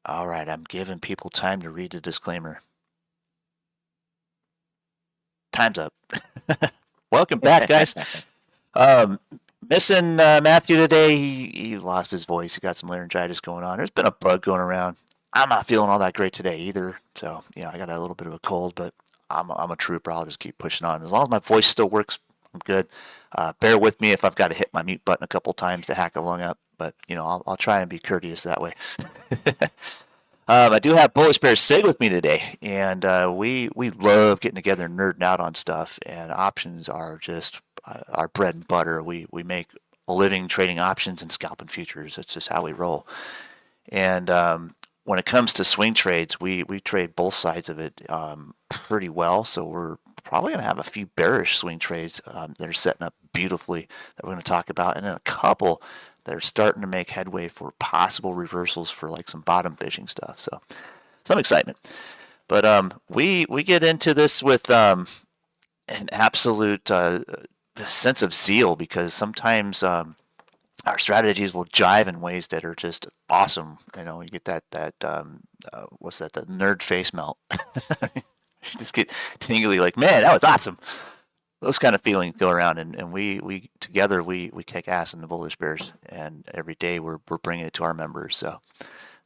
All right, I'm giving people time to read the disclaimer. Time's up. Welcome back, guys. Um, Missing Matthew today. He lost his voice. He got some laryngitis going on. There's been a bug going around. I'm not feeling all that great today either. So, I got a little bit of a cold, but I'm a trooper. I'll just keep pushing on. As long as my voice still works, I'm good. Bear with me if I've got to hit my mute button a couple times to hack along up, but I'll try and be courteous that way. I do have Bullishbrs Sig with me today, and we love getting together and nerding out on stuff. And options are just our bread and butter. We make a living trading options and scalping futures. That's just how we roll. And when it comes to swing trades, we trade both sides of it pretty well. So we're probably going to have a few bearish swing trades that are setting up beautifully that we're going to talk about, and then a couple that are starting to make headway for possible reversals for like some bottom fishing stuff. So some excitement. But we get into this with an absolute sense of zeal, because sometimes our strategies will jive in ways that are just awesome. You get that what's that? The nerd face melt. You just get tingly, like, man, that was awesome. Those kind of feelings go around, and we together we kick ass in the Bullishbrs, and every day we're bringing it to our members. So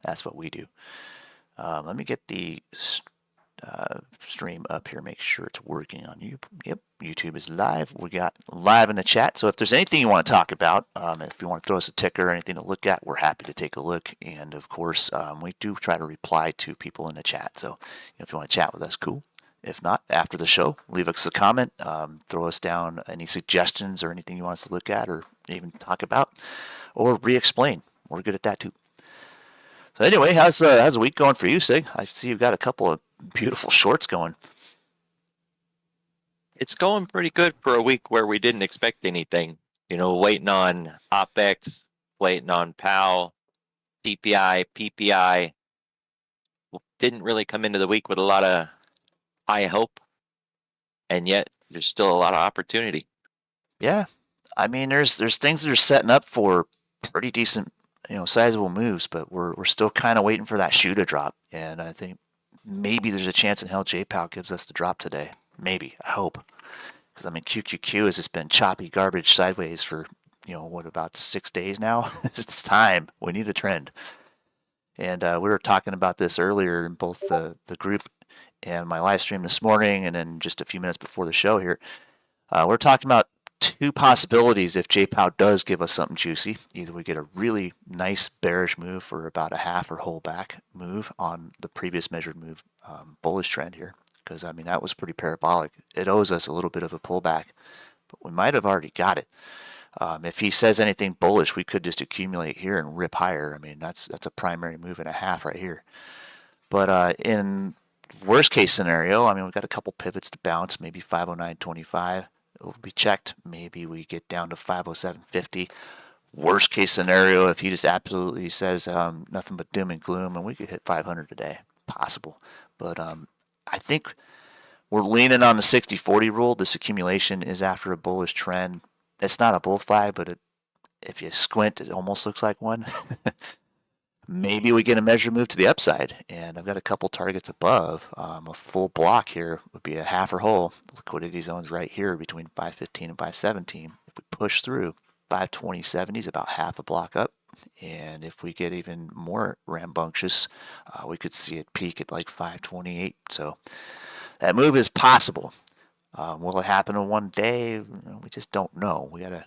that's what we do. Let me get the stream up here, make sure it's working on you. Yep, YouTube is live. We got live in the chat. So if there's anything you want to talk about, if you want to throw us a ticker or anything to look at, we're happy to take a look. And of course, we do try to reply to people in the chat. So if you want to chat with us, cool. If not, after the show, leave us a comment, throw us down any suggestions or anything you want us to look at or even talk about, or re-explain. We're good at that too. So anyway, how's the week going for you, Sig? I see you've got a couple of beautiful shorts going. It's going pretty good for a week where we didn't expect anything. Waiting on OPEX, waiting on POW, CPI, PPI. Didn't really come into the week with a lot of high hope, and yet there's still a lot of opportunity. Yeah, I mean, there's things that are setting up for pretty decent, sizable moves, but we're still kind of waiting for that shoe to drop, and I think maybe there's a chance in hell JPOW gives us the drop today. Maybe, I hope, because I mean QQQ has just been choppy garbage sideways for about 6 days now. It's time. We need a trend. And we were talking about this earlier in both the group and my live stream this morning, and then just a few minutes before the show here. We're talking about two possibilities if JPOW does give us something juicy. Either we get a really nice bearish move for about a half or whole back move on the previous measured move bullish trend here, because I mean that was pretty parabolic. It owes us a little bit of a pullback, but we might have already got it. If he says anything bullish, we could just accumulate here and rip higher. I mean, that's a primary move and a half right here. But in worst case scenario, I mean, we've got a couple pivots to bounce, maybe 509.25. It will be checked. Maybe we get down to 507.50. Worst case scenario, if he just absolutely says nothing but doom and gloom, and we could hit 500 today. Possible. But I think we're leaning on the 60-40 rule. This accumulation is after a bullish trend. It's not a bull flag, but if you squint, it almost looks like one. Maybe we get a measure move to the upside, and I've got a couple targets above. A full block here would be a half or whole. Liquidity zone's right here between 515 and 517. If we push through, 520.70 is about half a block up. And if we get even more rambunctious, we could see it peak at like 528. So that move is possible. Will it happen in one day? We just don't know. We got to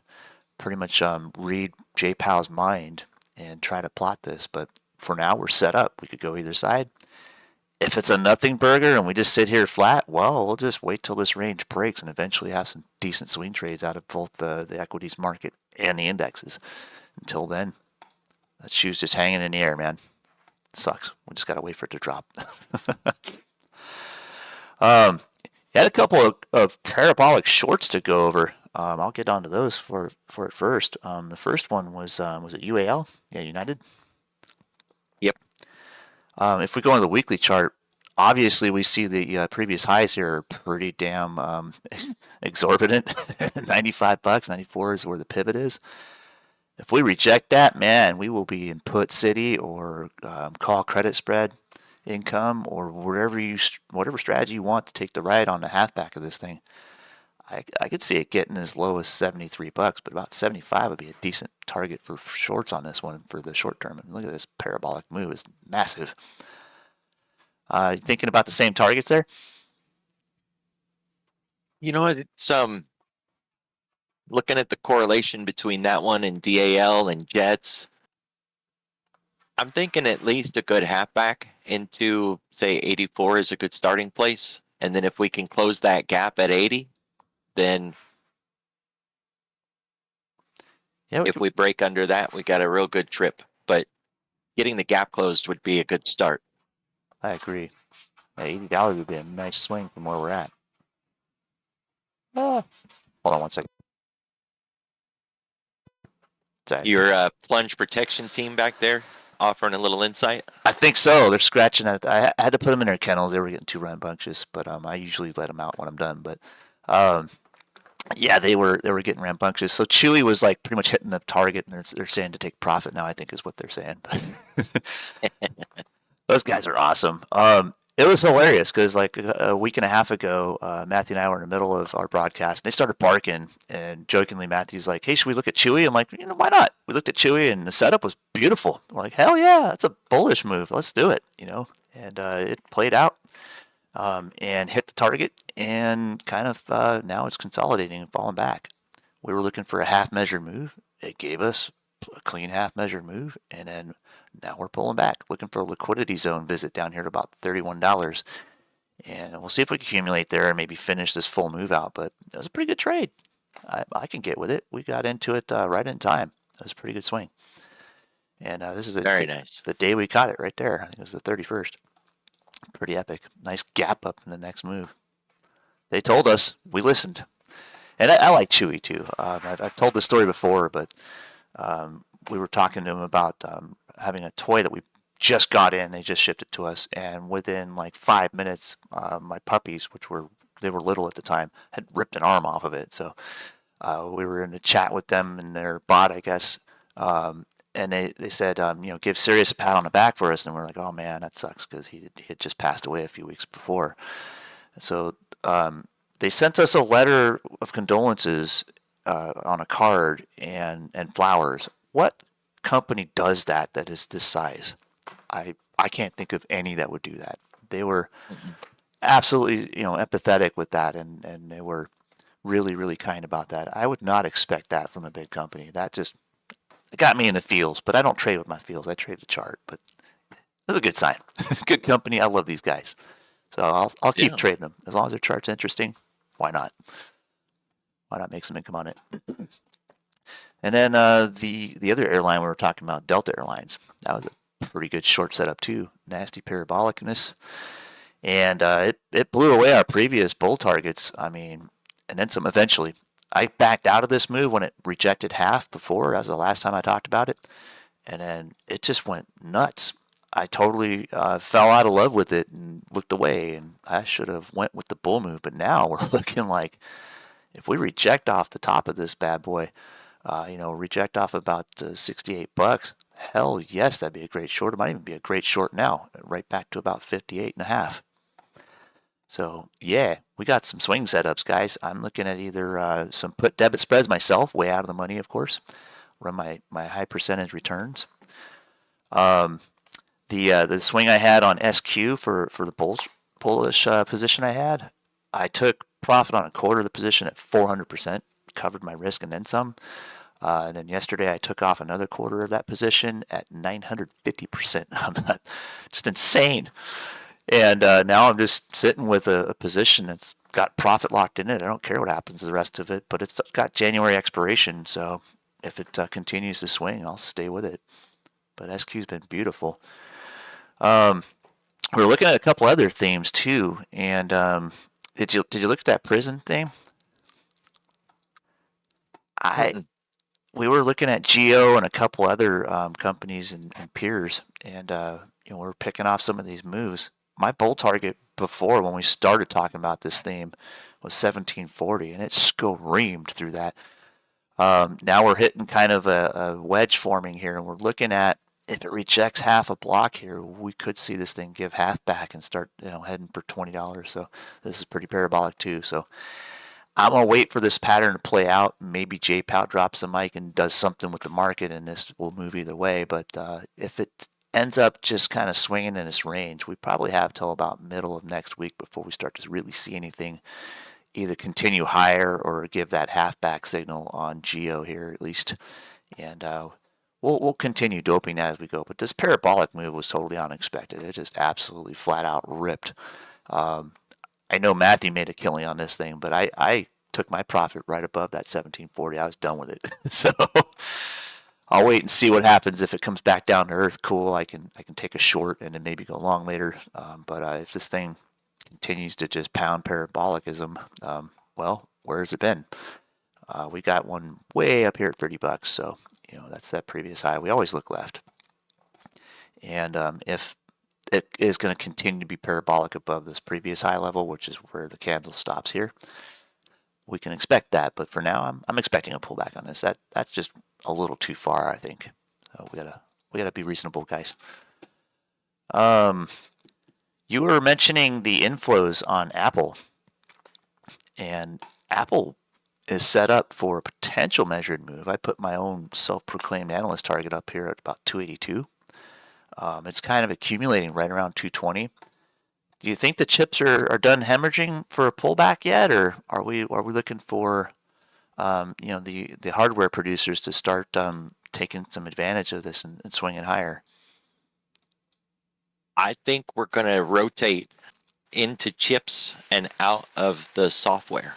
pretty much read JPOW's mind and try to plot this. But for now, we're set up. We could go either side. If it's a nothing burger and we just sit here flat, well, we'll just wait till this range breaks and eventually have some decent swing trades out of both the equities market and the indexes. Until then, that shoe's just hanging in the air, man. It sucks. We just got to wait for it to drop. Had a couple of parabolic shorts to go over. I'll get onto those for it first. The first one was it UAL? Yeah, United. Yep. If we go on the weekly chart, obviously we see the previous highs here are pretty damn exorbitant. $95, 94 is where the pivot is. If we reject that, man, we will be in put city or call credit spread income or whatever strategy you want to take the ride on the halfback of this thing. I could see it getting as low as $73, but about 75 would be a decent target for shorts on this one for the short term. And look at this parabolic move; it's massive. Thinking about the same targets there? You know what? It's looking at the correlation between that one and DAL and Jets. I'm thinking at least a good halfback into say 84 is a good starting place, and then if we can close that gap at 80, then Yeah, if we break under that, we got a real good trip. But getting the gap closed would be a good start. I agree. Yeah, $80 would be a nice swing from where we're at. Hold on one second. Your plunge protection team back there offering a little insight? I think so. They're scratching at. I had to put them in their kennels. They were getting too rambunctious, but I usually let them out when I'm done. But yeah, they were getting rambunctious. So Chewy was like pretty much hitting the target, and they're saying to take profit now. I think is what they're saying. But those guys are awesome. It was hilarious because like a week and a half ago, Matthew and I were in the middle of our broadcast, and they started barking. And jokingly, Matthew's like, "Hey, should we look at Chewy?" I'm like, why not? We looked at Chewy, and the setup was beautiful. We're like, hell yeah, that's a bullish move. Let's do it. And it played out and hit the target, and kind of now it's consolidating and falling back. We were looking for a half measure move. It gave us a clean half measure move, and then now we're pulling back, looking for a liquidity zone visit down here at about $31. And we'll see if we can accumulate there and maybe finish this full move out. But it was a pretty good trade. I can get with it. We got into it right in time. It was a pretty good swing. And this is very nice. The day we caught it right there. I think it was the 31st. Pretty epic. Nice gap up in the next move. They told us. We listened. And I like Chewy too. I've told this story before, but we were talking to him about having a toy that we just got in. They just shipped it to us, and within like 5 minutes, my puppies, they were little at the time, had ripped an arm off of it. So we were in a chat with them and their bot, I guess, and they said, give Sirius a pat on the back for us, and we're like, oh man, that sucks because he had just passed away a few weeks before. So they sent us a letter of condolences on a card and flowers. What company does that is this size? I can't think of any that would do that. They were absolutely empathetic with that, and they were really, really kind about that. I would not expect that from a big company. That just got me in the feels, but I don't trade with my feels. I trade the chart, but it's a good sign. Good company. I love these guys, so I'll keep trading them as long as their chart's interesting. Why not? Why not make some income on it? And then the other airline we were talking about, Delta Airlines, that was a pretty good short setup too. Nasty parabolicness, and it blew away our previous bull targets. I mean, and then some eventually. I backed out of this move when it rejected half before. That was the last time I talked about it, and then it just went nuts. I totally fell out of love with it and looked away, and I should have went with the bull move. But now we're looking like if we reject off the top of this bad boy, reject off about $68. Hell yes, that'd be a great short. It might even be a great short now, right back to about 58.5. So yeah, we got some swing setups, guys. I'm looking at either some put debit spreads myself, way out of the money, of course. Run my high percentage returns. The swing I had on SQ for the bullish position I had, I took profit on a quarter of the position at 400%, covered my risk and then some. And then yesterday I took off another quarter of that position at 950%. I'm just insane. And now I'm just sitting with a position that's got profit locked in it. I don't care what happens to the rest of it, but it's got January expiration. So if it continues to swing, I'll stay with it. But SQ's been beautiful. We're looking at a couple other themes too. And did you look at that prison theme? We were looking at Geo and a couple other companies and peers, and we're picking off some of these moves. My bull target before, when we started talking about this theme, was 1740, and it screamed through that. Now we're hitting kind of a wedge forming here, and we're looking at if it rejects half a block here, we could see this thing give half back and start heading for $20. So this is pretty parabolic too. So I'm gonna wait for this pattern to play out. Maybe JPOW drops a mic and does something with the market, and this will move either way. But if it ends up just kind of swinging in this range, we probably have till about middle of next week before we start to really see anything either continue higher or give that halfback signal on Geo here at least. And we'll continue doping that as we go. But this parabolic move was totally unexpected. It just absolutely flat out ripped. I know Matthew made a killing on this thing, but I took my profit right above that 1740. I was done with it. So I'll wait and see what happens. If it comes back down to earth, cool. I can take a short and then maybe go long later. But if this thing continues to just pound parabolicism, well, where has it been? We got one way up here at $30, so that's that previous high. We always look left, and if it is going to continue to be parabolic above this previous high level, which is where the candle stops here, we can expect that. But for now, I'm expecting a pullback on this. That's just a little too far, I think. So we gotta be reasonable, guys. You were mentioning the inflows on Apple, and Apple is set up for a potential measured move. I put my own self-proclaimed analyst target up here at about 282. It's kind of accumulating right around 220. Do you think the chips are done hemorrhaging for a pullback yet, or are we looking for the hardware producers to start taking some advantage of this and swinging higher? I think we're going to rotate into chips and out of the software.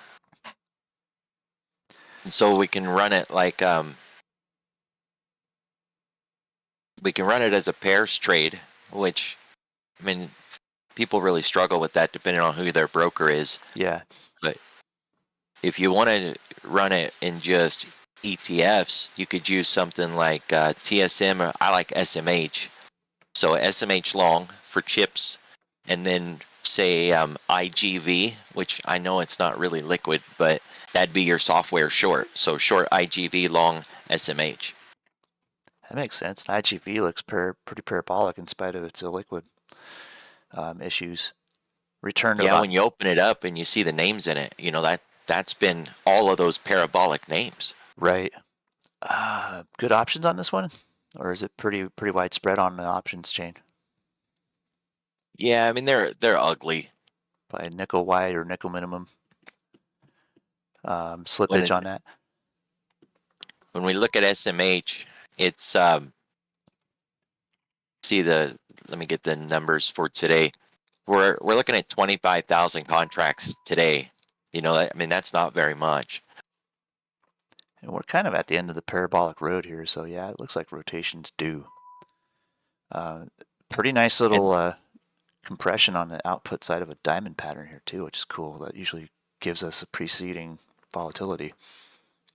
And so we can run it like we can run it as a pairs trade, which, I mean, people really struggle with that depending on who their broker is. Yeah. But if you want to run it in just ETFs, you could use something like TSM, or I like SMH. So SMH long for chips, and then say IGV, which I know it's not really liquid, but that'd be your software short. So short IGV, long SMH. That makes sense. IGV looks pretty parabolic in spite of its illiquid issues. Return to when you open it up and you see the names in it, that's been all of those parabolic names. Right. Good options on this one, or is it pretty widespread on the options chain? Yeah, I mean they're ugly. By nickel wide or nickel minimum. Slippage on that. When we look at SMH, it's let me get the numbers for today. We're looking at 25,000 contracts today. I mean that's not very much. And we're kind of at the end of the parabolic road here, so yeah, it looks like rotation's due. Pretty nice little compression on the output side of a diamond pattern here too, which is cool. That usually gives us a preceding volatility.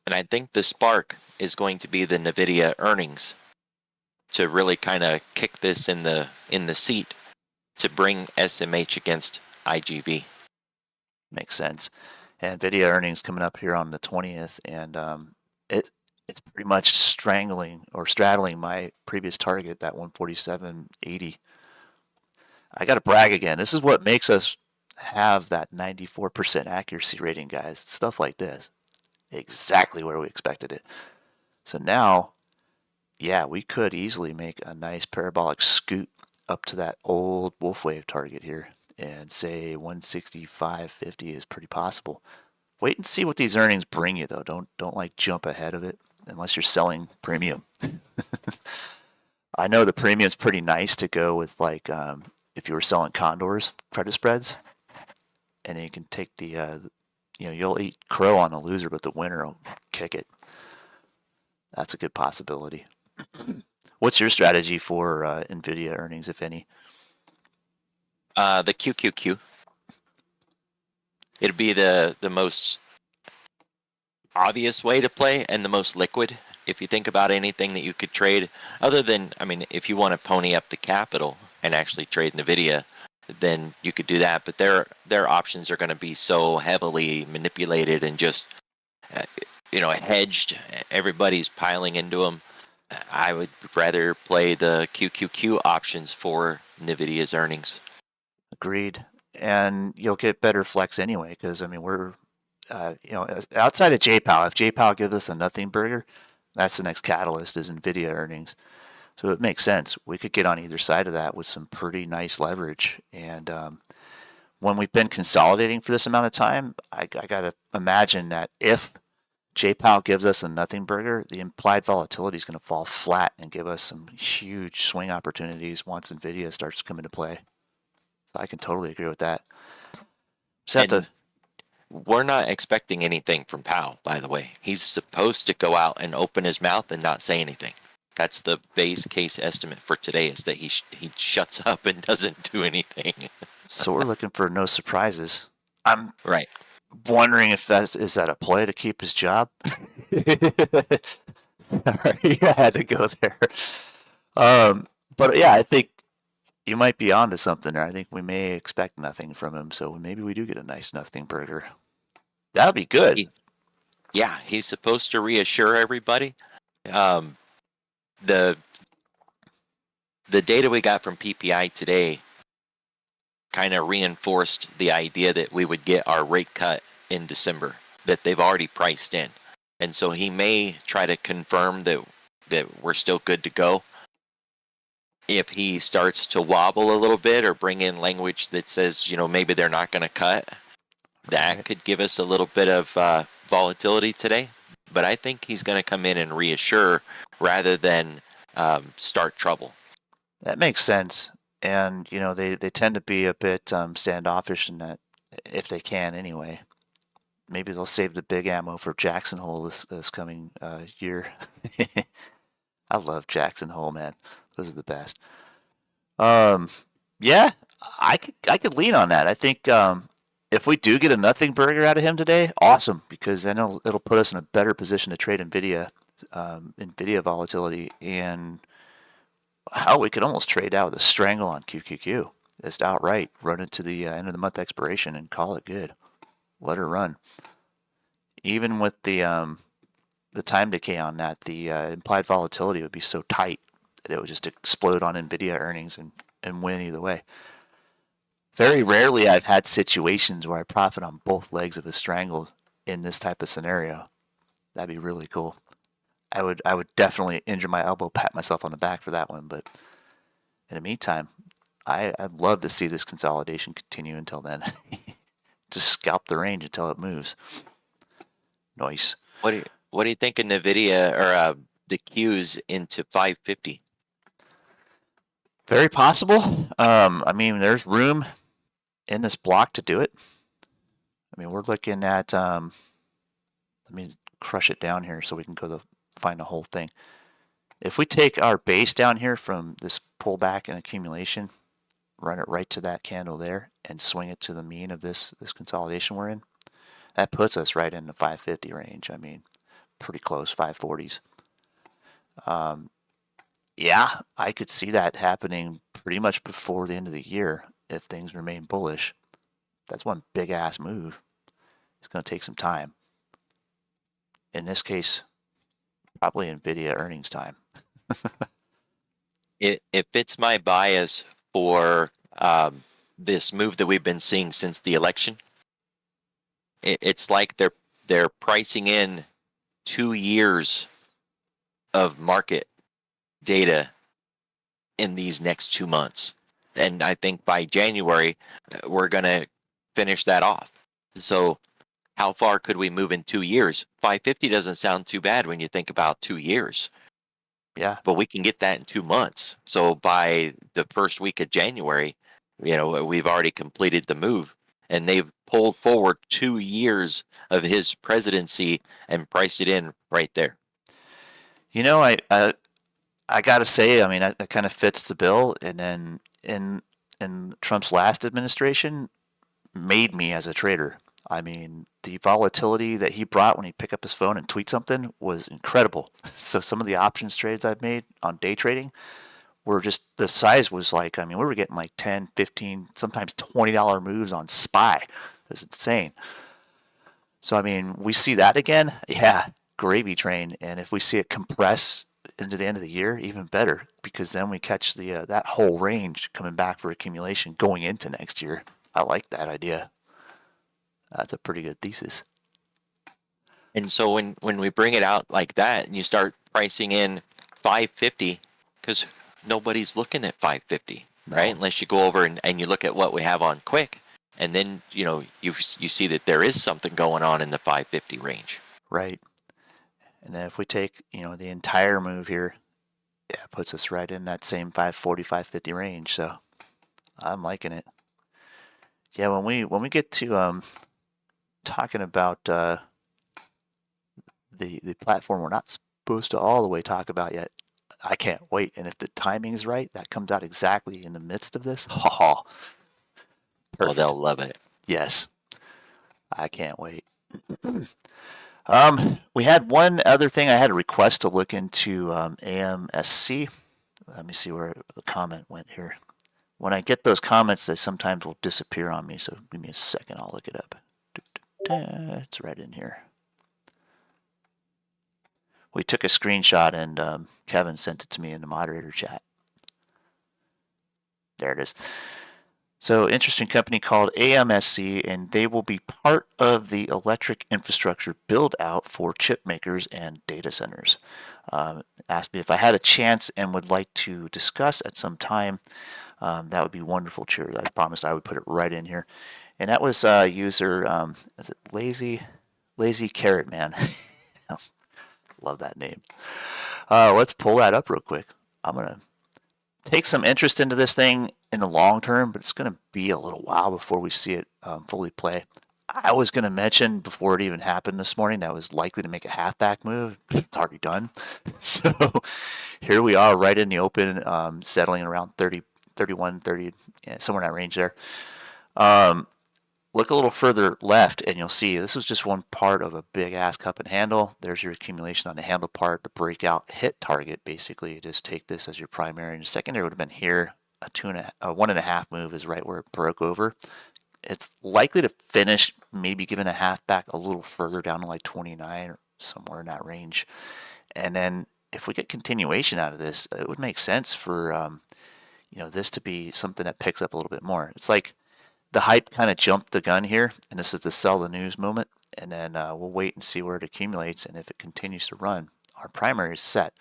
And I think the spark is going to be the NVIDIA earnings to really kind of kick this in the seat to bring SMH against IGV. Makes sense. And NVIDIA earnings coming up here on the 20th, and it's pretty much strangling or straddling my previous target, that 147.80. I got to brag again. This is what makes us have that 94% accuracy rating, guys. Stuff like this. Exactly where we expected it. So now, yeah, we could easily make a nice parabolic scoot up to that old wolf wave target here and say 165.50 is pretty possible. Wait and see what these earnings bring you, though. Don't like jump ahead of it unless you're selling premium. I know the premium's pretty nice to go with, like if you were selling condors, credit spreads, and then you can take the you'll eat crow on the loser, but the winner will kick it. That's a good possibility. What's your strategy for NVIDIA earnings, if any? The QQQ. It'd be the most obvious way to play and the most liquid. If you think about anything that you could trade, other than, I mean, if you want to pony up the capital and actually trade NVIDIA, then you could do that. But their options are going to be so heavily manipulated and just hedged. Everybody's piling into them. I would rather play the QQQ options for NVIDIA's earnings. Agreed. And you'll get better flex anyway, because I mean we're outside of JPOW. If JPOW gives us a nothing burger, that's the next catalyst is NVIDIA earnings. So it makes sense. We could get on either side of that with some pretty nice leverage. And when we've been consolidating for this amount of time, I got to imagine that if JPOW gives us a nothing burger, the implied volatility is going to fall flat and give us some huge swing opportunities once NVIDIA starts to come into play. So I can totally agree with that. We're not expecting anything from Powell, by the way. He's supposed to go out and open his mouth and not say anything. That's the base case estimate for today, is that he shuts up and doesn't do anything. So we're looking for no surprises. I'm right. Wondering if is that a play to keep his job? Sorry, I had to go there. But yeah, I think you might be onto something there. I think we may expect nothing from him, so maybe we do get a nice nothing burger. That'll be good. He's supposed to reassure everybody. The data we got from PPI today kind of reinforced the idea that we would get our rate cut in December, that they've already priced in. And so he may try to confirm that we're still good to go. If he starts to wobble a little bit or bring in language that says, maybe they're not going to cut, that could give us a little bit of volatility today. But I think he's going to come in and reassure rather than start trouble. That makes sense. And, they tend to be a bit standoffish in that, if they can anyway. Maybe they'll save the big ammo for Jackson Hole this coming year. I love Jackson Hole, man. Those are the best. Yeah, I could lean on that. I think if we do get a nothing burger out of him today, awesome, because then it'll put us in a better position to trade NVIDIA volatility, and how we could almost trade out with a strangle on QQQ. Just outright run it to the end of the month expiration and call it good. Let her run. Even with the time decay on that, the implied volatility would be so tight that it would just explode on NVIDIA earnings and win either way. Very rarely I've had situations where I profit on both legs of a strangle in this type of scenario. That'd be really cool. I would definitely injure my elbow, pat myself on the back for that one, but in the meantime, I'd love to see this consolidation continue until then. Just scalp the range until it moves. Nice. What do you think of NVIDIA or the Qs into 550? Very possible. I mean, there's room in this block to do it. I mean, we're looking at. Let me crush it down here so we can go find the whole thing. If we take our base down here from this pullback and accumulation, run it right to that candle there, and swing it to the mean of this consolidation we're in, that puts us right in the 550 range. I mean, pretty close, 540s. Yeah, I could see that happening pretty much before the end of the year if things remain bullish. That's one big ass move. It's going to take some time. In this case, probably NVIDIA earnings time. It fits my bias for this move that we've been seeing since the election. It's like they're pricing in 2 years of market data in these next 2 months, and I think by January we're going to finish that off. So how far could we move in 2 years? 550 doesn't sound too bad when you think about 2 years. Yeah. But we can get that in 2 months. So by the first week of January, we've already completed the move, and they've pulled forward 2 years of his presidency and priced it in right there. I got to say, I mean, that kind of fits the bill. And then in Trump's last administration, made me as a trader. I mean, the volatility that he brought when he picked up his phone and tweet something was incredible. So some of the options trades I've made on day trading were just, the size was like, I mean, we were getting like 10, 15, sometimes $20 moves on SPY. It was insane. So I mean, we see that again, yeah, gravy train. And if we see it compress into the end of the year, even better, because then we catch the that whole range coming back for accumulation going into next year. I like that idea. That's a pretty good thesis. And so when we bring it out like that and you start pricing in 550, because nobody's looking at 550, right? No, Unless you go over and you look at what we have on quick, and then you see that there is something going on in the 550 range. right. And then if we take the entire move here, yeah, it puts us right in that same 540, 550 range. So I'm liking it. Yeah, when we get to talking about the platform we're not supposed to all the way talk about yet, I can't wait. And if the timing's right, that comes out exactly in the midst of this. Oh, Oh, perfect. they'll love it. Yes, I can't wait. We had one other thing. I had a request to look into AMSC. Let me see where the comment went here. When I get those comments, they sometimes will disappear on me. So give me a second. I'll look it up. It's right in here. We took a screenshot and Kevin sent it to me in the moderator chat. There it is. So, interesting company called AMSC, and they will be part of the electric infrastructure build out for chip makers and data centers. Asked me if I had a chance and would like to discuss at some time. That would be wonderful. Cheers. I promised I would put it right in here. And that was user, is it Lazy Carrot Man? Love that name. Let's pull that up real quick. I'm going to take some interest into this thing in the long term, but it's going to be a little while before we see it fully play. I was going to mention before it even happened this morning that was likely to make a halfback move. It's already done. So here we are right in the open, settling around 30, 31, 30, yeah, somewhere in that range there. Look a little further left and you'll see this is just one part of a big ass cup and handle. There's your accumulation on the handle part, the breakout hit target. Basically, you just take this as your primary, and the secondary would have been here. A 1.5 move is right where it broke over. It's likely to finish maybe giving a halfback a little further down to like 29 or somewhere in that range. And then if we get continuation out of this, it would make sense for this to be something that picks up a little bit more. It's like the hype kind of jumped the gun here, and this is the sell the news moment. And then we'll wait and see where it accumulates, and if it continues to run, our primary is set.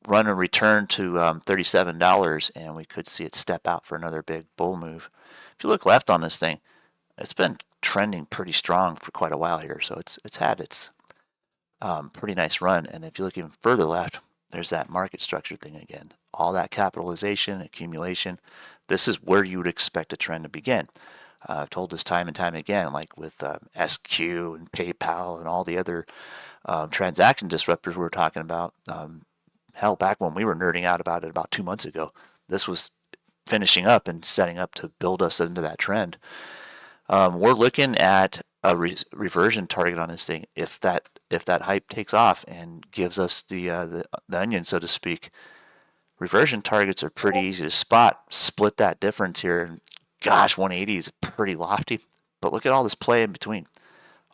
Run a return to $37, and we could see it step out for another big bull move. If you look left on this thing, it's been trending pretty strong for quite a while here, so it's had its pretty nice run. And if you look even further left, there's that market structure thing again. All that capitalization, accumulation. This is where you would expect a trend to begin. I've told this time and time again, like with SQ and PayPal and all the other transaction disruptors we were talking about. Hell, back when we were nerding out about it about 2 months ago, this was finishing up and setting up to build us into that trend. We're looking at a reversion target on this thing. If that hype takes off and gives us the onion, so to speak, reversion targets are pretty easy to spot. Split that difference here, and gosh, 180 is pretty lofty. But look at all this play in between.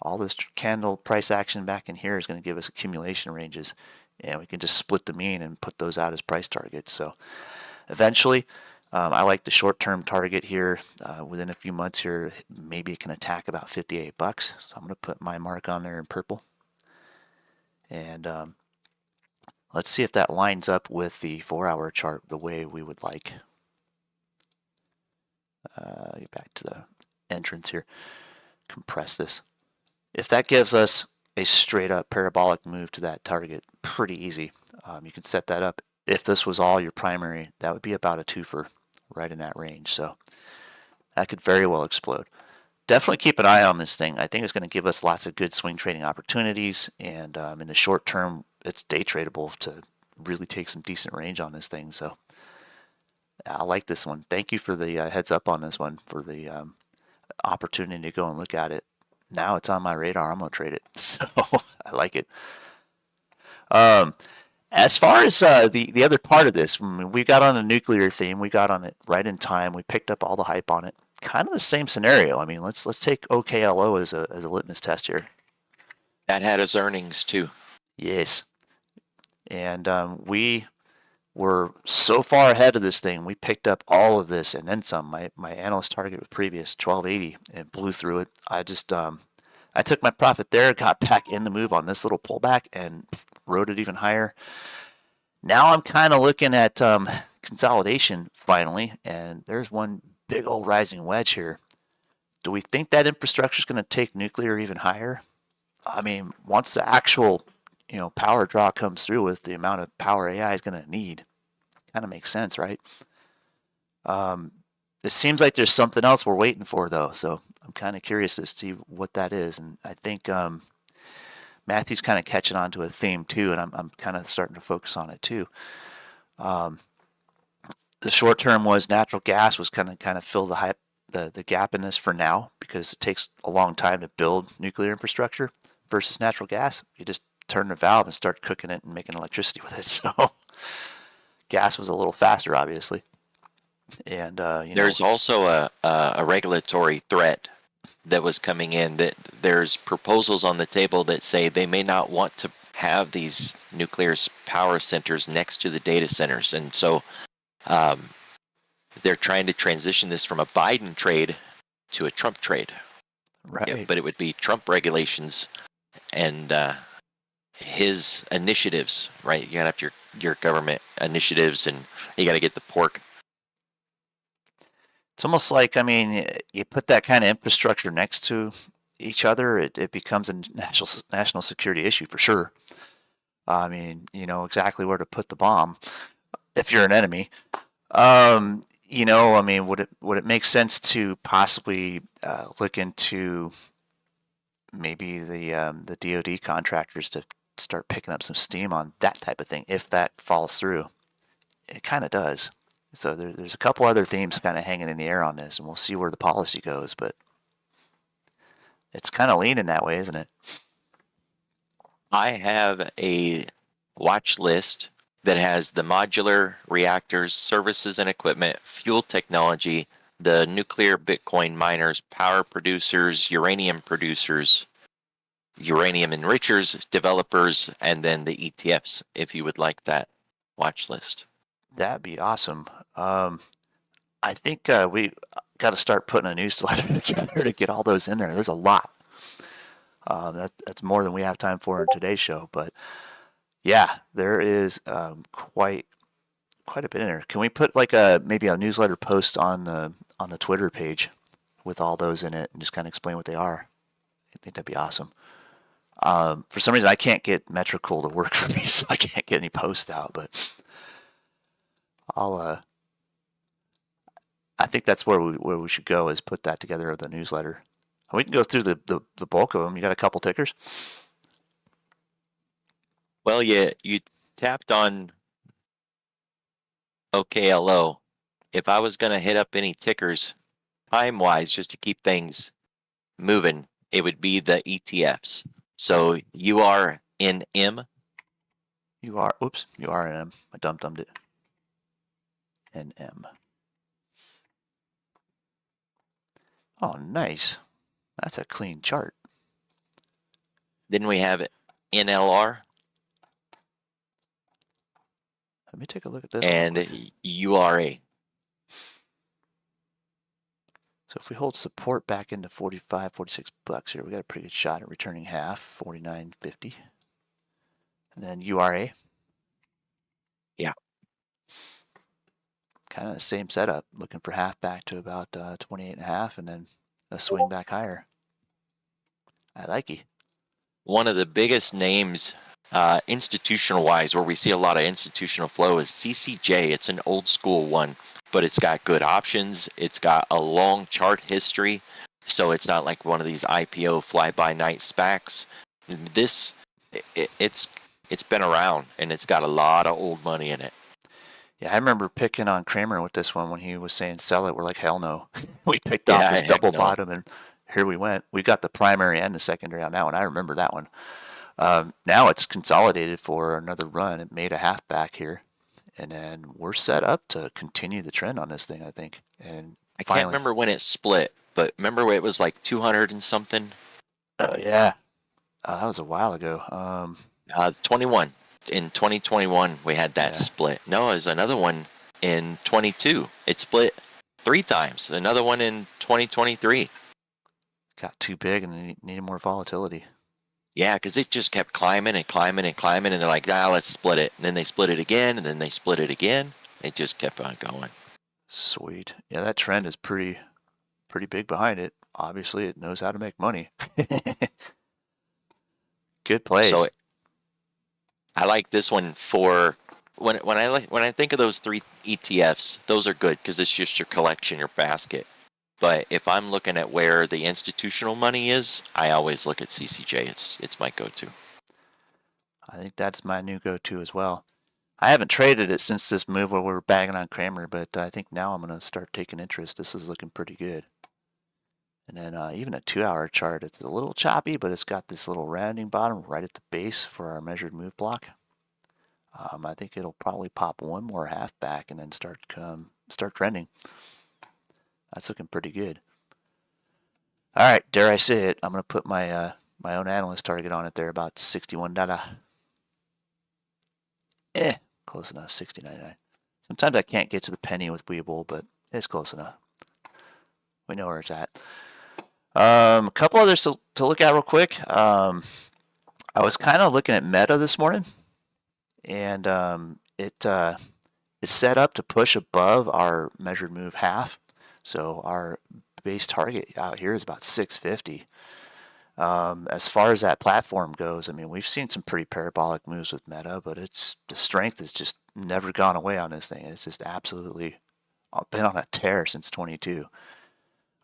All this candle price action back in here is going to give us accumulation ranges, and we can just split the mean and put those out as price targets. So eventually, I like the short-term target here. Within a few months here, maybe it can attack about $58. So I'm going to put my mark on there in purple. And let's see if that lines up with the 4-hour chart the way we would like. Get back to the entrance here. Compress this. If that gives us a straight up parabolic move to that target, pretty easy. You can set that up. If this was all your primary, that would be about a twofer right in that range. So that could very well explode. Definitely keep an eye on this thing. I think it's going to give us lots of good swing trading opportunities. And in the short term, it's day tradable to really take some decent range on this thing. So I like this one. Thank you for the heads up on this one, for the opportunity to go and look at it. Now it's on my radar. I'm going to trade it. So I like it. As far as the other part of this, we got on a nuclear theme. We got on it right in time. We picked up all the hype on it. kind of the same scenario. I mean, let's take OKLO as a litmus test here. That had its earnings too. Yes, and we were so far ahead of this thing. We picked up all of this and then some. My analyst target was previous 1280 and blew through it. I took my profit there, got back in the move on this little pullback, and rode it even higher. Now I'm kind of looking at consolidation finally, and there's one big old rising wedge here. Do we think that infrastructure is going to take nuclear even higher? I mean, once the actual power draw comes through with the amount of power AI is going to need, kind of makes sense, right? It seems like there's something else we're waiting for, though. So I'm kind of curious to see what that is, and I think Matthew's kind of catching on to a theme too, and I'm kind of starting to focus on it too. The short term was natural gas was kind of fill the gap in this for now, because it takes a long time to build nuclear infrastructure versus natural gas. You just turn the valve and start cooking it and making electricity with it. So gas was a little faster, obviously. And there's also a regulatory threat that was coming in, that there's proposals on the table that say they may not want to have these nuclear power centers next to the data centers. And so they're trying to transition this from a Biden trade to a Trump trade. Right. Yeah, but it would be Trump regulations and his initiatives, right? You gotta have your government initiatives, and you gotta get the pork. It's almost like, I mean, you put that kind of infrastructure next to each other, it becomes a national security issue for sure. I mean, you know exactly where to put the bomb if you're an enemy. I mean, would it make sense to possibly look into maybe the DoD contractors to start picking up some steam on that type of thing if that falls through? It kind of does. So there's a couple other themes kind of hanging in the air on this, and we'll see where the policy goes, but it's kind of leaning that way, isn't it? I have a watch list that has the modular reactors, services and equipment, fuel technology, the nuclear Bitcoin miners, power producers, uranium enrichers, developers, and then the ETFs, if you would like that watch list. That'd be awesome. I think we got to start putting a newsletter together to get all those in there. There's a lot. That's more than we have time for in today's show, but yeah, there is quite a bit in there. Can we put like maybe a newsletter post on the Twitter page with all those in it and just kind of explain what they are? I think that'd be awesome. For some reason, I can't get Metricool to work for me, so I can't get any posts out. But I think that's where we should go, is put that together of the newsletter. We can go through the bulk of them. You got a couple tickers? Well, you tapped on OKLO. If I was going to hit up any tickers time-wise just to keep things moving, it would be the ETFs. So URNM. URNM. I dumbed it. NM. Oh, nice. That's a clean chart. Then we have NLR. Let me take a look at this. And URA. So if we hold support back into 45, 46 bucks here, we got a pretty good shot at returning half, 49.50. And then URA. Yeah. Kind of the same setup, looking for half back to about 28.5, and then a swing back higher. I like it. One of the biggest names institutional wise, where we see a lot of institutional flow, is CCJ. It's an old school one, but it's got good options. It's got a long chart history, so it's not like one of these IPO fly-by-night SPACs. It's been around, and it's got a lot of old money in it. Yeah, I remember picking on Kramer with this one when he was saying sell it. We're like, hell no. We picked off this double bottom, and here we went. We got the primary and the secondary on that one. I remember that one. Now it's consolidated for another run. It made a half back here, and then we're set up to continue the trend on this thing, I think. And I can't Finally. remember when it split, but remember when it was like 200 and something? Oh yeah. That was a while ago. 21. In 2021, we had that Yeah. split. No, there's another one in 22. It split 3 times. Another one in 2023. Got too big and needed more volatility. Yeah, because it just kept climbing and climbing and climbing, and they're like, let's split it. And then they split it again, and then they split it again. It just kept on going. Sweet. Yeah, that trend is pretty big behind it. Obviously, it knows how to make money. Good So plays. I like this one for when I think of those 3 ETFs, those are good because it's just your collection, your basket. But if I'm looking at where the institutional money is, I always look at CCJ. It's my go-to. I think that's my new go-to as well. I haven't traded it since this move where we were bagging on Kramer, but I think now I'm going to start taking interest. This is looking pretty good. And then even a 2-hour chart, it's a little choppy, but it's got this little rounding bottom right at the base for our measured move block. I think it'll probably pop one more half back and then start trending. That's looking pretty good. All right, dare I say it? I'm going to put my my own analyst target on it there, about $61. Close enough, $60.99. Sometimes I can't get to the penny with Weeble, but it's close enough. We know where it's at. A couple others to look at real quick. I was kind of looking at Meta this morning, and it is set up to push above our measured move half. So our base target out here is about 650. As far as that platform goes, I mean, we've seen some pretty parabolic moves with Meta, but the strength has just never gone away on this thing. It's just absolutely been on a tear since 22.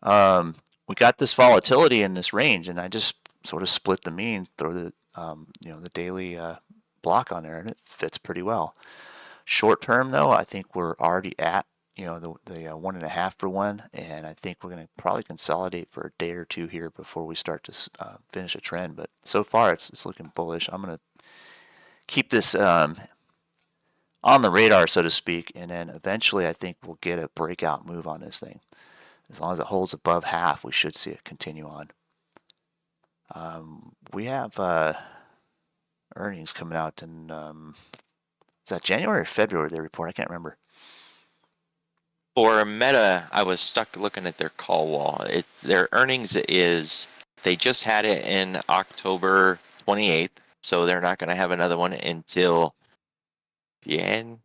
We got this volatility in this range, and I just sort of split the mean, throw the the daily block on there, and it fits pretty well. Short term, though, I think we're already at the 1.5 for 1, and I think we're going to probably consolidate for a day or two here before we start to finish a trend. But so far, it's looking bullish. I'm going to keep this on the radar, so to speak, and then eventually I think we'll get a breakout move on this thing. As long as it holds above half, we should see it continue on. We have earnings coming out in is that January or February? They report. I can't remember. For Meta, I was stuck looking at their call wall. Their earnings is they just had it in October 28th, so they're not going to have another one until February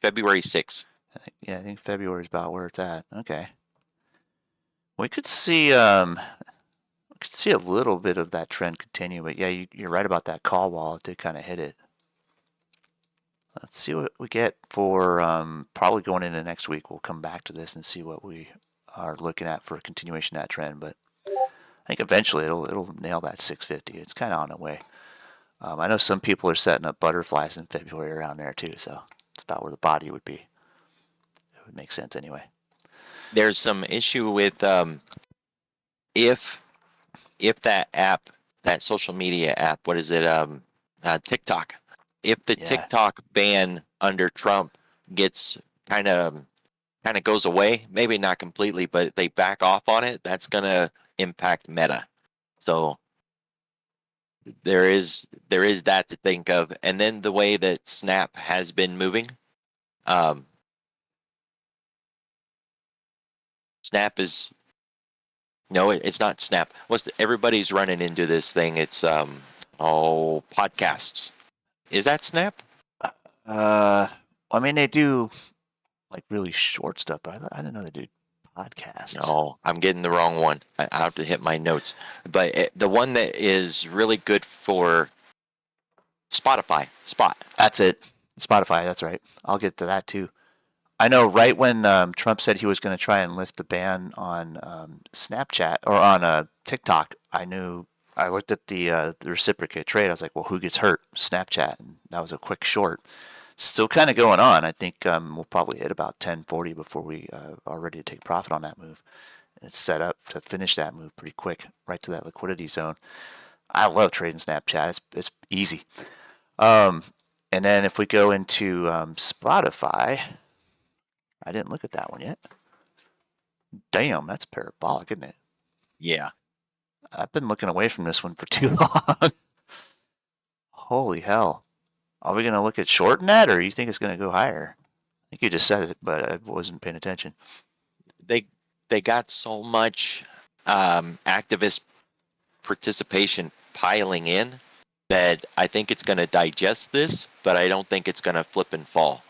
6th. I think February is about where it's at. Okay. We could see a little bit of that trend continue, but yeah, you're right about that call wall. It did kind of hit it. Let's see what we get for probably going into next week. We'll come back to this and see what we are looking at for a continuation of that trend. But I think eventually it'll nail that 650. It's kind of on the way. I know some people are setting up butterflies in February around there too, so it's about where the body would be. It would make sense anyway. There's some issue with if that app, that social media app, what is it? TikTok. If the TikTok ban under Trump gets kind of goes away, maybe not completely, but they back off on it, that's going to impact Meta. So there is that to think of. And then the way that Snap has been moving, Snap is no, it's not Snap. Everybody's running into this thing. It's podcasts. Is that Snap? I mean, they do like really short stuff, but I didn't know they do podcasts. No, I'm getting the wrong one. I have to hit my notes. But the one that is really good for Spotify. That's it. Spotify, that's right. I'll get to that too. I know right when Trump said he was going to try and lift the ban on Snapchat or on TikTok, I looked at the reciprocate trade. I was like, well, who gets hurt? Snapchat. And that was a quick short. Still kind of going on. I think we'll probably hit about 1040 before we are ready to take profit on that move. It's set up to finish that move pretty quick, right to that liquidity zone. I love trading Snapchat. It's easy. And then if we go into Spotify, I didn't look at that one yet. Damn, that's parabolic, isn't it? Yeah. I've been looking away from this one for too long. Holy hell. Are we going to look at shorting that, or you think it's going to go higher? I think you just said it, but I wasn't paying attention. They got so much activist participation piling in that I think it's going to digest this, but I don't think it's going to flip and fall.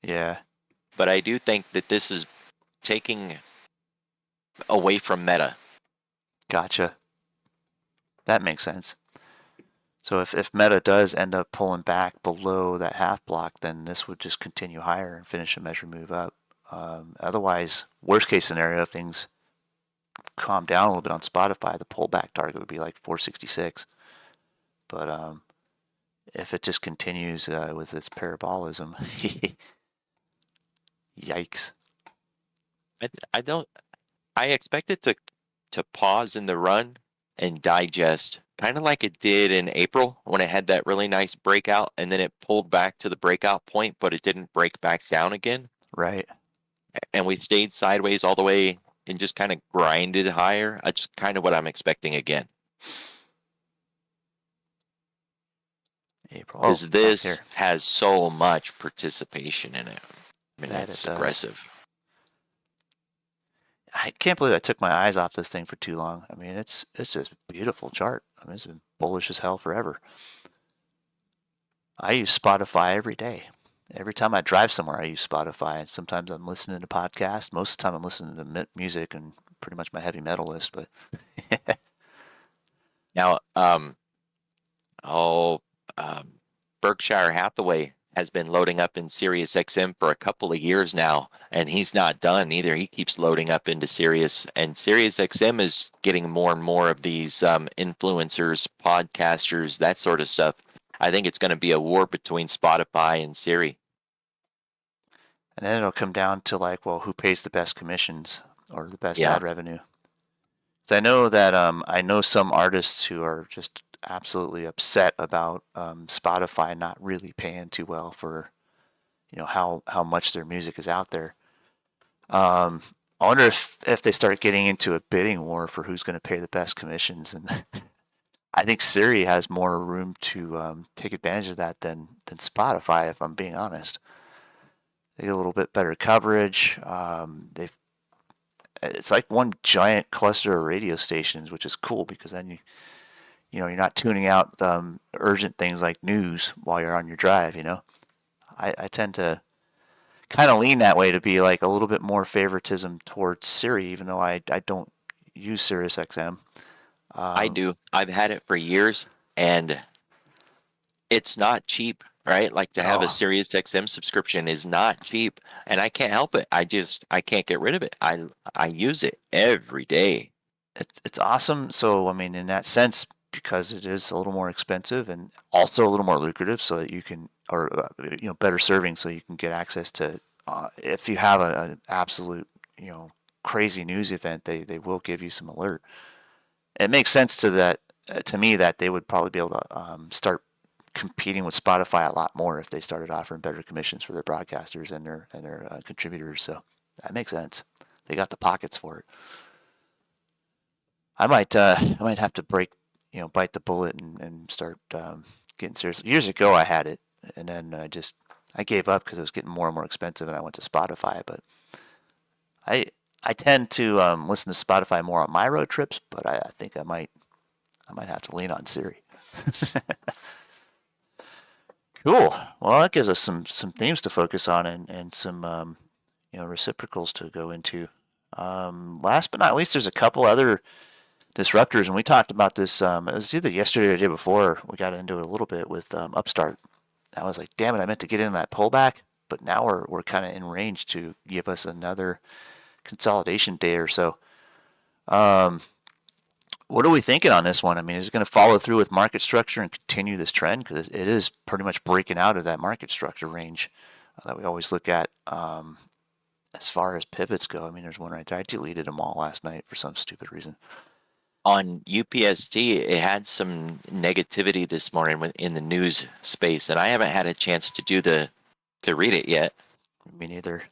Yeah. But I do think that this is taking away from Meta. Gotcha. That makes sense. So if Meta does end up pulling back below that half block, then this would just continue higher and finish a measure move up. Otherwise, worst case scenario, if things calm down a little bit on Spotify, the pullback target would be like 466. But if it just continues with its parabolism, yikes. I expect it to pause in the run and digest, kind of like it did in April when it had that really nice breakout and then it pulled back to the breakout point, but it didn't break back down again. Right. And we stayed sideways all the way and just kind of grinded higher. That's kind of what I'm expecting again. April. Because this has so much participation in it. I mean, That it's it does. aggressive. I can't believe I took my eyes off this thing for too long. I mean, it's just a beautiful chart. I mean, it's been bullish as hell forever. I use Spotify every day. Every time I drive somewhere, I use Spotify. Sometimes I'm listening to podcasts. Most of the time, I'm listening to music and pretty much my heavy metal list. But Now, Berkshire Hathaway has been loading up in Sirius XM for a couple of years now, and he's not done either. He keeps loading up into Sirius, and Sirius XM is getting more and more of these influencers, podcasters, that sort of stuff. I think it's going to be a war between Spotify and Siri. And then it'll come down to like, well, who pays the best commissions or the best ad revenue? So I know that I know some artists who are just absolutely upset about Spotify not really paying too well for, how much their music is out there. I wonder if they start getting into a bidding war for who's going to pay the best commissions, and I think Siri has more room to take advantage of that than Spotify, if I'm being honest. They get a little bit better coverage. It's like one giant cluster of radio stations, which is cool because then you're not tuning out urgent things like news while you're on your drive. I tend to kind of lean that way to be like a little bit more favoritism towards Siri, even though I don't use Sirius XM. I do. I've had it for years, and it's not cheap, right? Like to have a Sirius XM subscription is not cheap, and I can't help it. I can't get rid of it. I use it every day. It's awesome. So I mean, in that sense, because it is a little more expensive and also a little more lucrative, so that you can, or better serving, so you can get access to. If you have an absolute, crazy news event, they will give you some alert. It makes sense to me that they would probably be able to start competing with Spotify a lot more if they started offering better commissions for their broadcasters and their contributors. So that makes sense. They got the pockets for it. I might have to bite the bullet and start getting serious. Years ago, I had it, and then I gave up because it was getting more and more expensive, and I went to Spotify. But I tend to listen to Spotify more on my road trips, but I think I might have to lean on Siri. Cool. Well, that gives us some themes to focus on and some reciprocals to go into. Last but not least, there's a couple other disruptors, and we talked about this. It was either yesterday or the day before. We got into it a little bit with Upstart. I was like, damn it, I meant to get in that pullback, but now we're kind of in range to give us another consolidation day or so. What are we thinking on this one? I mean, is it going to follow through with market structure and continue this trend? Because it is pretty much breaking out of that market structure range that we always look at as far as pivots go. I mean, there's one right there. I deleted them all last night for some stupid reason. On UPST, it had some negativity this morning in the news space, and I haven't had a chance to read it yet. Me neither.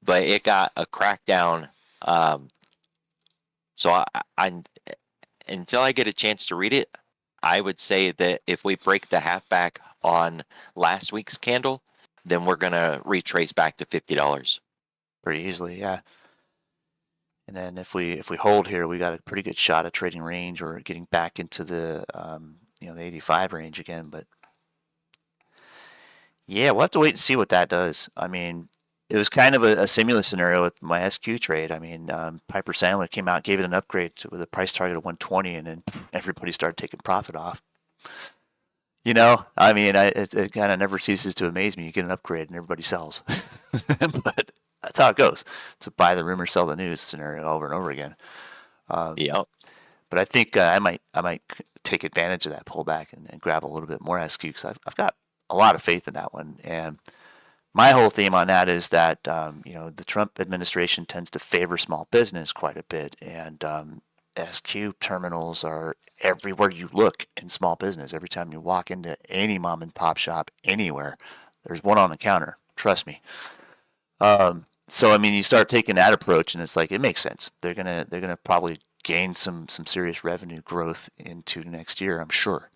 but it got a crackdown. So I until I get a chance to read it, I would say that if we break the halfback on last week's candle, then we're gonna retrace back to $50. Pretty easily, yeah. And then if we hold here, we got a pretty good shot at trading range or getting back into the the 85 range again. But yeah, we'll have to wait and see what that does. I mean, it was kind of a similar scenario with my SQ trade. I mean, Piper Sandler came out, gave it an upgrade with a price target of 120, and then everybody started taking profit off. I mean, it kind of never ceases to amaze me. You get an upgrade and everybody sells, but that's how it goes. It's a buy the rumor, sell the news scenario over and over again. Yep. But I think I might take advantage of that pullback and grab a little bit more SQ because I've got a lot of faith in that one. And my whole theme on that is that the Trump administration tends to favor small business quite a bit, and SQ terminals are everywhere you look in small business. Every time you walk into any mom and pop shop anywhere, there's one on the counter. Trust me. So I mean, you start taking that approach, and it's like it makes sense. They're gonna probably gain some serious revenue growth into next year, I'm sure.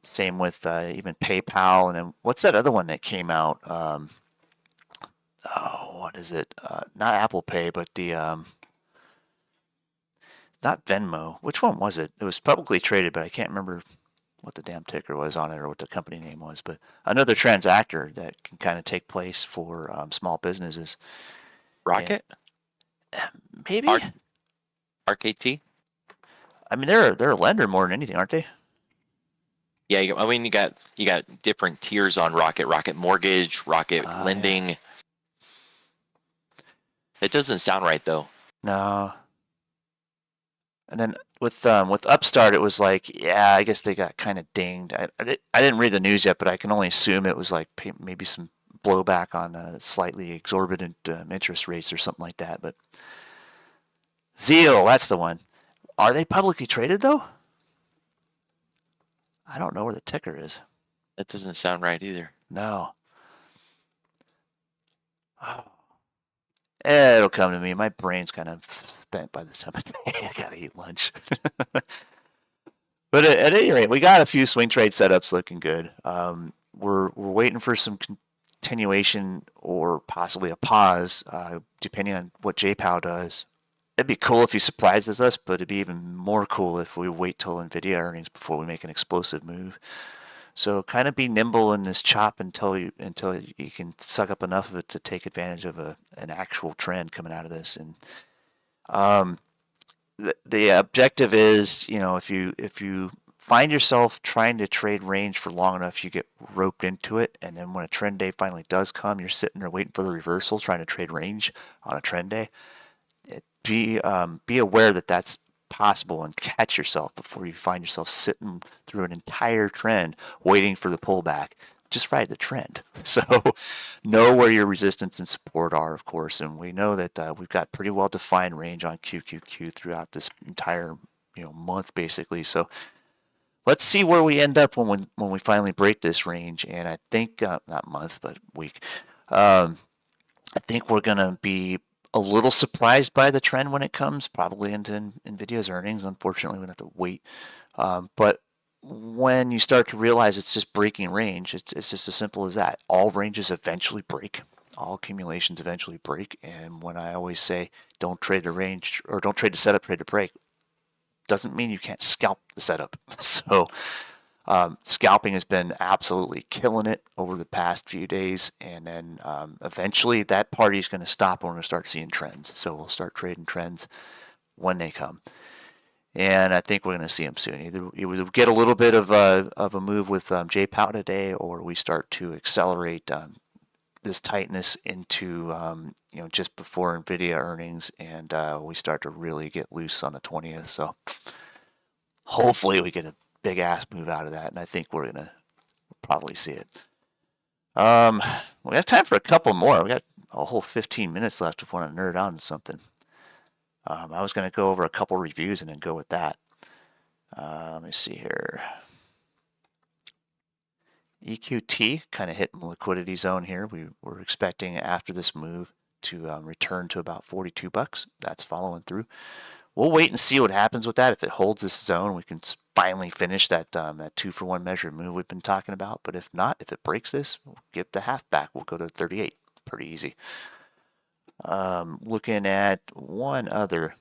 Same with even PayPal, and then what's that other one that came out? What is it? Not Apple Pay, but the not Venmo. Which one was it? It was publicly traded, but I can't remember what the damn ticker was on it or what the company name was. But another transactor that can kind of take place for small businesses. Rocket? Maybe. RKT? I mean, they're a lender more than anything, aren't they? Yeah, I mean you got different tiers on Rocket. Rocket Mortgage, Rocket Lending. Yeah. It doesn't sound right though. No. And then with Upstart, it was like, yeah, I guess they got kind of dinged. I didn't read the news yet, but I can only assume it was like maybe some blowback on slightly exorbitant interest rates or something like that. But Zeal, that's the one. Are they publicly traded though? I don't know where the ticker is. That doesn't sound right either. No. Oh. It'll come to me. My brain's kind of spent by this time of day. I gotta eat lunch. But at any rate, we got a few swing trade setups looking good. We're waiting for some continuation or possibly a pause, depending on what JPOW does. It'd be cool if he surprises us, but it'd be even more cool if we wait till NVIDIA earnings before we make an explosive move. So kind of be nimble in this chop until you can suck up enough of it to take advantage of an actual trend coming out of this. And the objective is, if you find yourself trying to trade range for long enough, you get roped into it, and then when a trend day finally does come, you're sitting there waiting for the reversal, trying to trade range on a trend day. Be aware that that's possible and catch yourself before you find yourself sitting through an entire trend waiting for the pullback. Just ride the trend. So know where your resistance and support are, of course, and we know that we've got pretty well defined range on QQQ throughout this entire month basically. So let's see where we end up when we finally break this range. And I think not month but week. I think we're gonna be a little surprised by the trend when it comes, probably into NVIDIA's earnings. Unfortunately, we have to wait. But when you start to realize it's just breaking range, it's just as simple as that. All ranges eventually break. All accumulations eventually break. And when I always say don't trade the range or don't trade the setup, trade the break, doesn't mean you can't scalp the setup. So scalping has been absolutely killing it over the past few days, and then eventually that party is going to stop and we're going to start seeing trends. So we'll start trading trends when they come, and I think we're going to see them soon. Either we get a little bit of a move with JPOW today, or we start to accelerate this tightness into just before NVIDIA earnings, and we start to really get loose on the 20th. So hopefully we get a big ass move out of that, and I think we're gonna probably see it. We have time for a couple more. We got a whole 15 minutes left if we want to nerd on to something. I was gonna go over a couple reviews and then go with that. Let me see here. EQT kind of hitting the liquidity zone here. We were expecting after this move to return to about $42. That's following through. We'll wait and see what happens with that. If it holds this zone, we can finally finish that 2-for-1 measure move we've been talking about. But if not, if it breaks this, we'll give the half back. We'll go to 38. Pretty easy. Looking at one other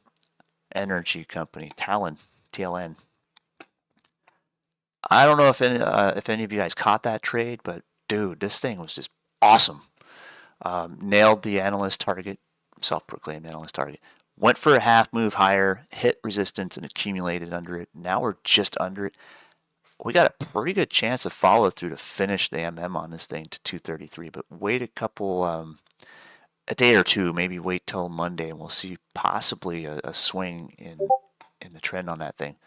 energy company, TLN. I don't know if any of you guys caught that trade, but dude, this thing was just awesome. Nailed the analyst target, self-proclaimed analyst target. Went for a half move higher, hit resistance, and accumulated under it. Now we're just under it. We got a pretty good chance of follow through to finish the MM on this thing to 233, but wait a day or two, maybe wait till Monday, and we'll see possibly a swing in the trend on that thing.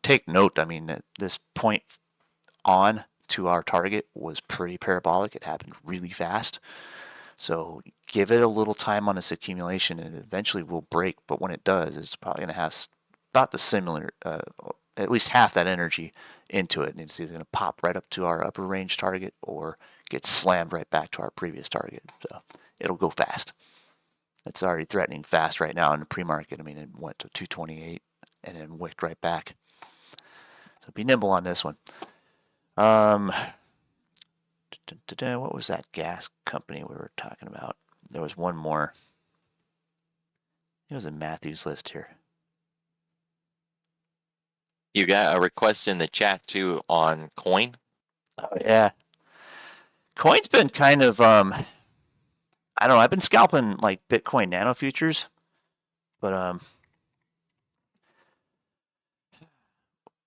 Take note, I mean, that this point on to our target was pretty parabolic. It happened really fast. So give it a little time on this accumulation and it eventually will break. But when it does, it's probably going to have about the similar, at least half that energy into it. And it's either going to pop right up to our upper range target or get slammed right back to our previous target. So it'll go fast. It's already threatening fast right now in the pre-market. I mean, it went to 228 and then wicked right back. So be nimble on this one. What was that gas company we were talking about? There was one more. It was in Matthew's list here. You got a request in the chat too on coin. Oh yeah, coin's been kind of I don't know. I've been scalping like Bitcoin Nano futures, but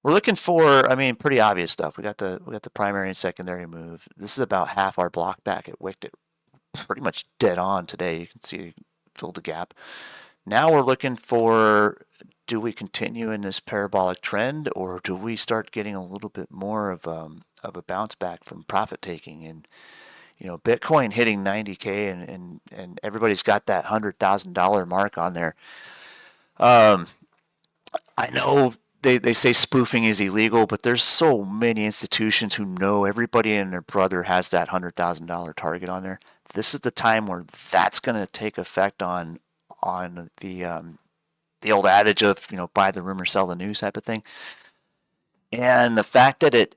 we're looking for, I mean, pretty obvious stuff. We got the primary and secondary move. This is about half our block back. It wicked it pretty much dead on today. You can see filled the gap. Now we're looking for, do we continue in this parabolic trend, or do we start getting a little bit more of a bounce back from profit taking? And you know, Bitcoin hitting 90K and everybody's got that $100,000 mark on there. I know they say spoofing is illegal, but there's so many institutions who know everybody and their brother has that $100,000 target on there. This is the time where that's going to take effect on the old adage of, you know, buy the rumor, sell the news type of thing. And the fact that it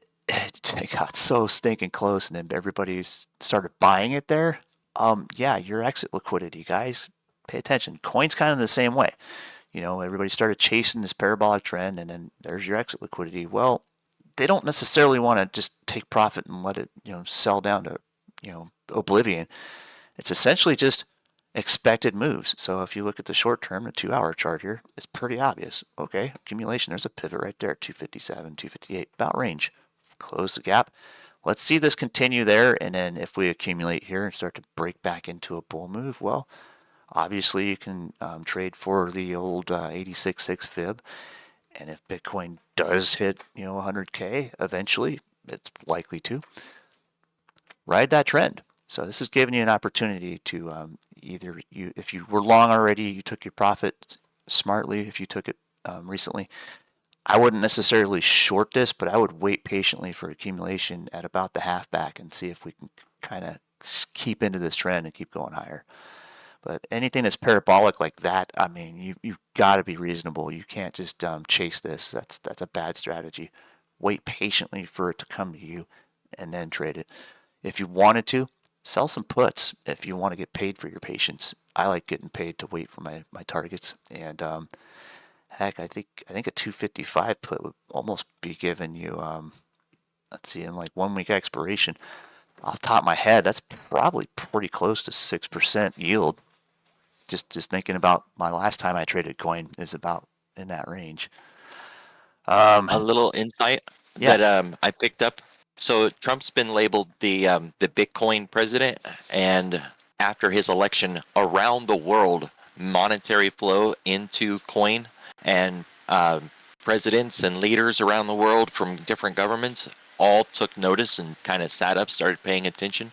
got so stinking close and then everybody started buying it there, yeah, your exit liquidity, guys, pay attention. Coin's kind of the same way. You know, everybody started chasing this parabolic trend, and then there's your exit liquidity. Well, they don't necessarily want to just take profit and let it, you know, sell down to, you know, oblivion. It's essentially just expected moves. So if you look at the short term, the 2-hour chart here, it's pretty obvious. Okay, accumulation, there's a pivot right there, 257, 258, about range. Close the gap. Let's see this continue there, and then if we accumulate here and start to break back into a bull move, well, obviously you can trade for the old 86.6 fib, and if Bitcoin does hit, you know, 100K eventually, it's likely to ride that trend. So this is giving you an opportunity to either if you were long already, you took your profit smartly. If you took it recently, I wouldn't necessarily short this, but I would wait patiently for accumulation at about the half back and see if we can kind of keep into this trend and keep going higher. But anything that's parabolic like that, I mean, you've got to be reasonable. You can't just chase this. That's a bad strategy. Wait patiently for it to come to you and then trade it. If you wanted to, sell some puts if you want to get paid for your patience. I like getting paid to wait for my targets. And heck, I think a 255 put would almost be giving you, let's see, in like 1 week expiration. Off the top of my head, that's probably pretty close to 6% yield. Just thinking about my last time I traded coin is about in that range. A little insight that I picked up. So Trump's been labeled the Bitcoin president, and after his election, around the world, monetary flow into coin and presidents and leaders around the world from different governments all took notice and kind of sat up, started paying attention.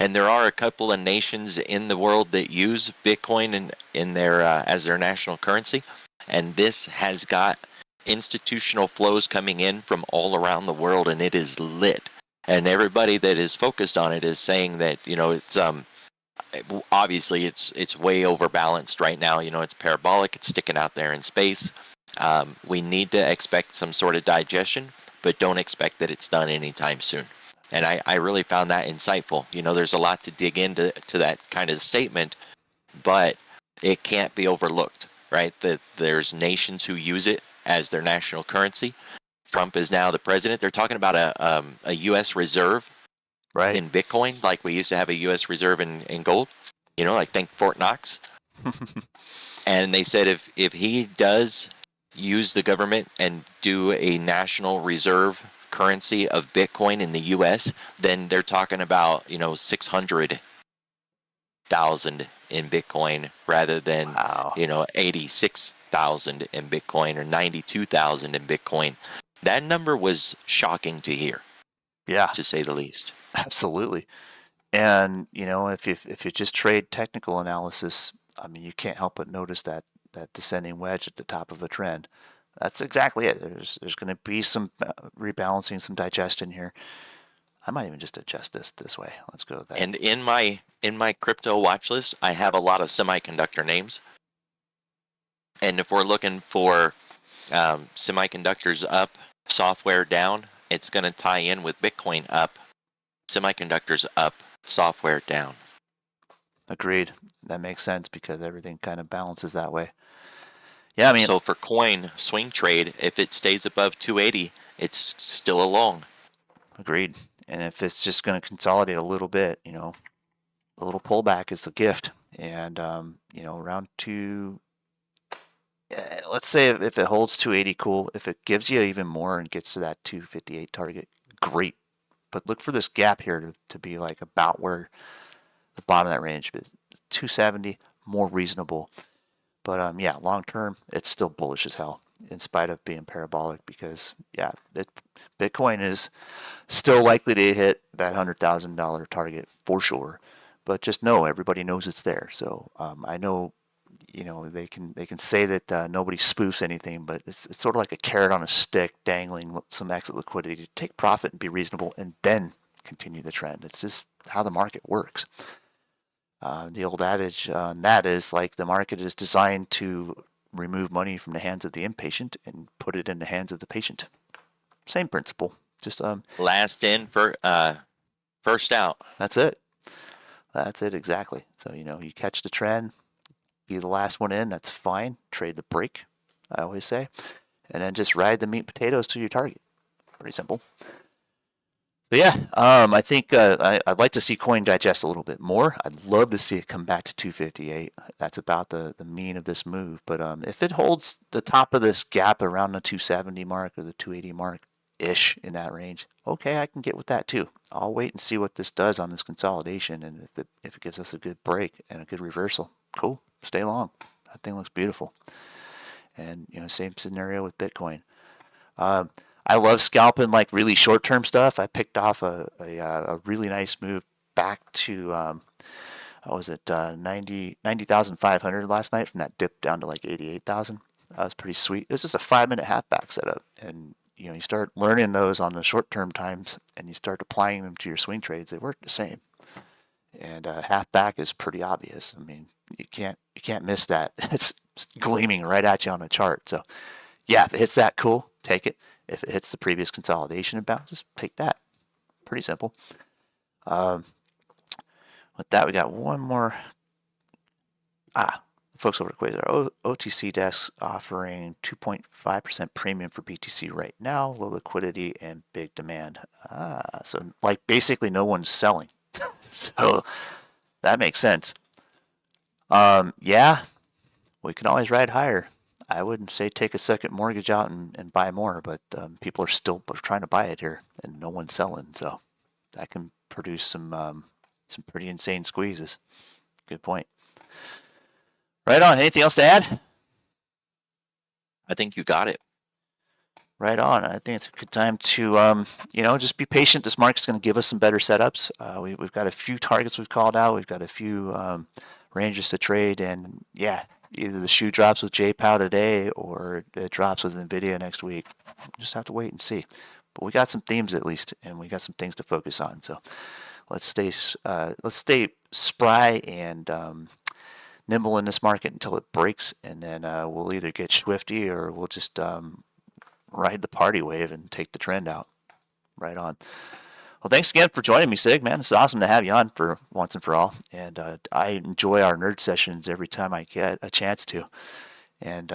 And there are a couple of nations in the world that use Bitcoin in their as their national currency, and this has got institutional flows coming in from all around the world, and it is lit. And everybody that is focused on it is saying that, you know, it's obviously it's way overbalanced right now. It's parabolic. It's sticking out there in space. We need to expect some sort of digestion, but don't expect that it's done anytime soon. And I really found that insightful. There's a lot to dig into that kind of statement, but it can't be overlooked, right? That there's nations who use it as their national currency. Trump is now the president. They're talking about a U.S. reserve Right. in Bitcoin, like we used to have a U.S. reserve in gold. Like think Fort Knox. And they said if he does use the government and do a national reserve currency of Bitcoin in the U.S., then they're talking about 600,000 in Bitcoin rather than Wow. 86,000 in Bitcoin or 92,000 in Bitcoin. That number was shocking to hear, Yeah, to say the least. absolutely. And if you just trade technical analysis, I mean, you can't help but notice that descending wedge at the top of a trend. That's exactly it. There's going to be some rebalancing, some digestion here. I might even just adjust this way. Let's go with that. And in my crypto watch list, I have a lot of semiconductor names. And if we're looking for semiconductors up, software down, it's going to tie in with Bitcoin up, semiconductors up, software down. Agreed. That makes sense because everything kind of balances that way. Yeah, I mean, so for coin swing trade, if it stays above 280, it's still a long. Agreed. And if it's just going to consolidate a little bit, a little pullback is a gift. And around let's say if it holds 280, cool. If it gives you even more and gets to that 258 target, great. But look for this gap here to be like about where the bottom of that range is. 270, more reasonable. But yeah, long term, it's still bullish as hell in spite of being parabolic because Bitcoin is still likely to hit that $100,000 target for sure. But just know everybody knows it's there. So I know they can say that nobody spoofs anything, but it's sort of like a carrot on a stick dangling some exit liquidity to take profit and be reasonable and then continue the trend. It's just how the market works. The old adage on that is like the market is designed to remove money from the hands of the impatient and put it in the hands of the patient. Same principle. Just last in for first out. That's it. That's it exactly. So you catch the trend, be the last one in. That's fine. Trade the break, I always say, and then just ride the meat and potatoes to your target. Pretty simple. But yeah, I think I'd like to see coin digest a little bit more. I'd love to see it come back to 258. That's about the mean of this move. But if it holds the top of this gap around the 270 mark or the 280 mark ish in that range, okay, I can get with that too. I'll wait and see what this does on this consolidation, and if it gives us a good break and a good reversal, cool, stay long. That thing looks beautiful. And same scenario with Bitcoin. I love scalping like really short-term stuff. I picked off a really nice move back to what was it 90,500 last night from that dip down to like 88,000. That was pretty sweet. This is a 5-minute halfback setup, and you start learning those on the short-term times, and you start applying them to your swing trades. They work the same, and halfback is pretty obvious. I mean, you can't miss that. It's gleaming right at you on the chart. So yeah, if it hits that, cool, take it. If it hits the previous consolidation and bounces, take that. Pretty simple. With that, we got one more. Folks over at Quasar OTC desks offering 2.5% premium for BTC right now, low liquidity and big demand. So like basically no one's selling. So that makes sense. Yeah, we can always ride higher. I wouldn't say take a second mortgage out and buy more, but people are still trying to buy it here, and no one's selling. So that can produce some pretty insane squeezes. Good point. Right on. Anything else to add? I think you got it. Right on. I think it's a good time to just be patient. This market's going to give us some better setups. We've got a few targets we've called out. We've got a few ranges to trade, and yeah, either the shoe drops with JPOW today or it drops with NVIDIA next week. We'll just have to wait and see. But we got some themes at least, and we got some things to focus on. So let's stay spry and nimble in this market until it breaks, and then we'll either get swifty or we'll just ride the party wave and take the trend out. Right on. Well, thanks again for joining me, Sig, man. It's awesome to have you on for once and for all. And I enjoy our nerd sessions every time I get a chance to. And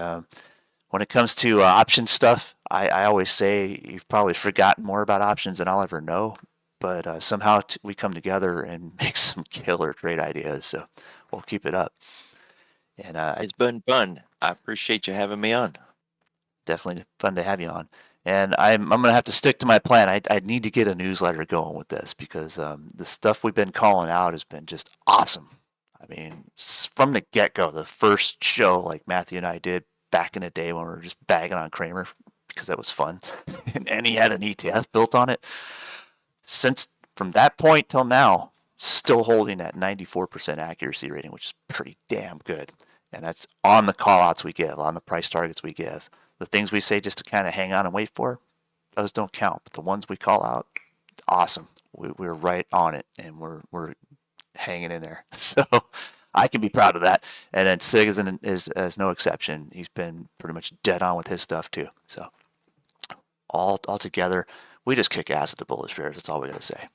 when it comes to option stuff, I always say you've probably forgotten more about options than I'll ever know. But somehow we come together and make some killer great ideas. So we'll keep it up. And It's been fun. I appreciate you having me on. Definitely fun to have you on. And I'm going to have to stick to my plan. I need to get a newsletter going with this because the stuff we've been calling out has been just awesome. I mean, from the get-go, the first show like Matthew and I did back in the day when we were just bagging on Kramer because that was fun, and he had an ETF built on it. Since from that point till now, still holding that 94% accuracy rating, which is pretty damn good. And that's on the call-outs we give, on the price targets we give. The things we say just to kind of hang on and wait for, those don't count. But the ones we call out, awesome. We're right on it, and we're hanging in there. So I can be proud of that. And then Sig is no exception. He's been pretty much dead on with his stuff too. So all together, we just kick ass at the Bullishbrs. That's all we got to say.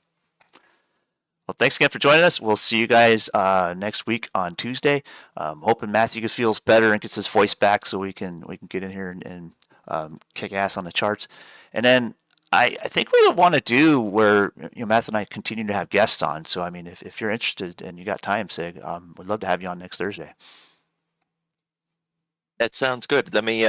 Well, thanks again for joining us. We'll see you guys next week on Tuesday. Hoping Matthew feels better and gets his voice back so we can get in here and kick ass on the charts. And then I think we want to do where Matthew and I continue to have guests on. So I mean, if you're interested and you got time, Sig, we'd love to have you on next Thursday. That sounds good. Let me